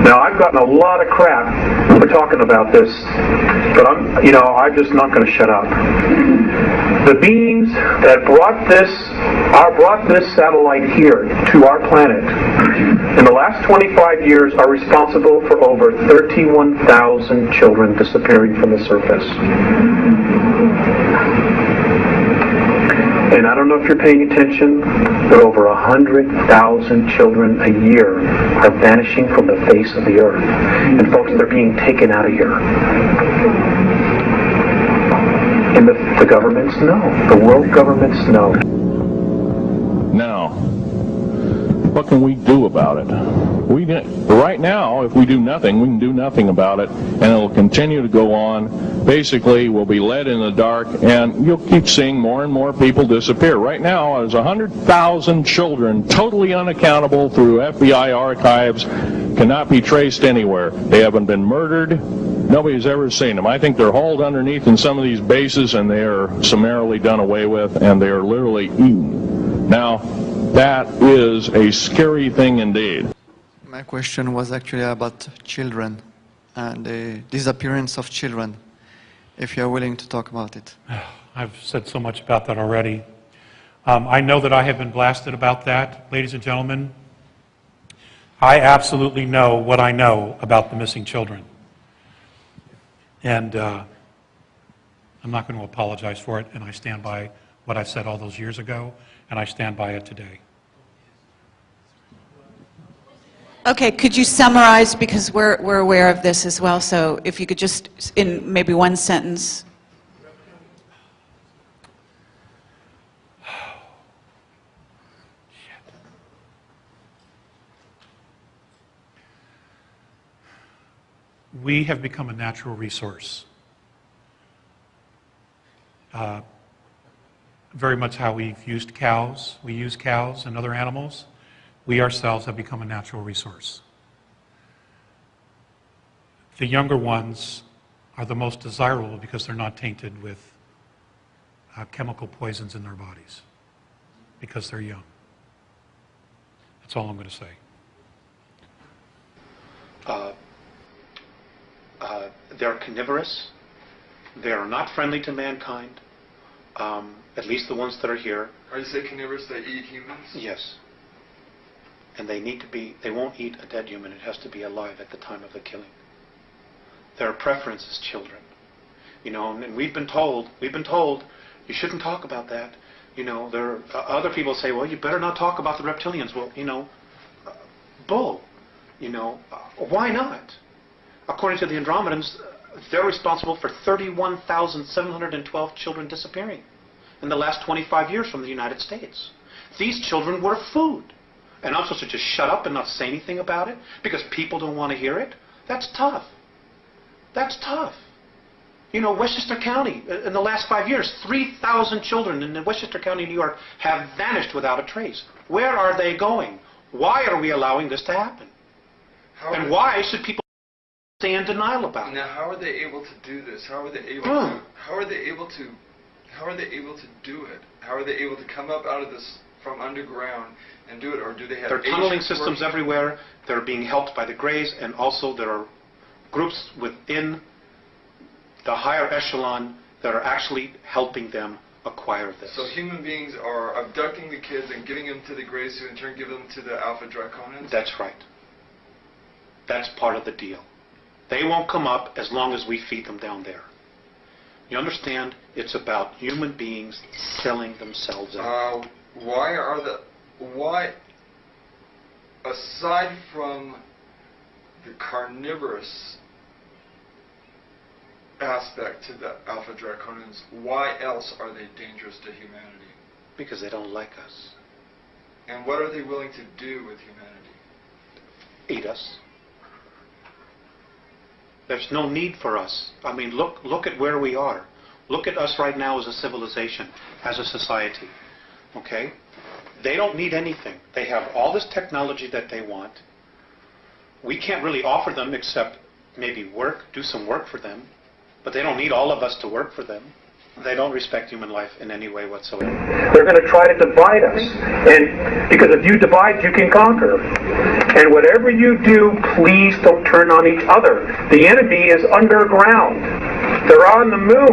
Now, I've gotten a lot of crap for talking about this, but I'm just not going to shut up. The beings that brought this satellite here to our planet in the last 25 years are responsible for over 31,000 children disappearing from the surface. And I don't know if you're paying attention, but over 100,000 children a year are vanishing from the face of the earth. And folks, they're being taken out of here. And the governments know. The world governments know. Now, what can we do about it? Right now, if we do nothing, we can do nothing about it, and it'll continue to go on. Basically, we'll be led in the dark, and you'll keep seeing more and more people disappear. Right now, there's 100,000 children totally unaccountable through FBI archives, cannot be traced anywhere. They haven't been murdered. Nobody's ever seen them. I think they're hauled underneath in some of these bases, and they are summarily done away with, and they are literally eaten. Now, that is a scary thing indeed. My question was actually about children and the disappearance of children, if you're willing to talk about it. I've said so much about that already. I know that I have been blasted about that, ladies and gentlemen. I absolutely know what I know about the missing children. And I'm not going to apologize for it, and I stand by what I said all those years ago, and I stand by it today. Okay, could you summarize, because we're aware of this as well, so if you could just, in maybe one sentence. We have become a natural resource. Very much how we've used cows. We use cows and other animals. We ourselves have become a natural resource. The younger ones are the most desirable because they're not tainted with chemical poisons in their bodies, because they're young. That's all I'm going to say. They're carnivorous. They are not friendly to mankind, at least the ones that are here. Are you saying carnivorous, they eat humans? Yes. And they won't eat a dead human. It has to be alive at the time of the killing. Their preference is children. And we've been told, you shouldn't talk about that. Other people say, well, you better not talk about the reptilians. Well, bull. Why not? According to the Andromedans, they're responsible for 31,712 children disappearing in the last 25 years from the United States. These children were food. And I'm supposed to just shut up and not say anything about it because people don't want to hear it? That's tough. That's tough. Westchester County, in the last 5 years, 3,000 children in Westchester County, New York, have vanished without a trace. Where are they going? Why are we allowing this to happen? And why should people stay in denial about it? Now, how are they able to do this? How are they able to? How are they able to do it? How are they able to come up out of this from underground and do it, or do they have? There are tunneling systems everywhere. They're being helped by the Greys, and also there are groups within the higher echelon that are actually helping them acquire this. So human beings are abducting the kids and getting them to the Greys, who in turn give them to the Alpha Draconans? That's right. That's part of the deal. They won't come up as long as we feed them down there. You understand? It's about human beings selling themselves out. Why, aside from the carnivorous aspect to the Alpha Draconans, why else are they dangerous to humanity? Because they don't like us. And what are they willing to do with humanity? Eat us. There's no need for us. I mean, look at where we are. Look at us right now as a civilization, as a society. Okay? They don't need anything. They have all this technology that they want. We can't really offer them except maybe work, do some work for them. But they don't need all of us to work for them. They don't respect human life in any way whatsoever. They're going to try to divide us. And because if you divide, you can conquer. And whatever you do, please don't turn on each other. The enemy is underground. They're on the moon.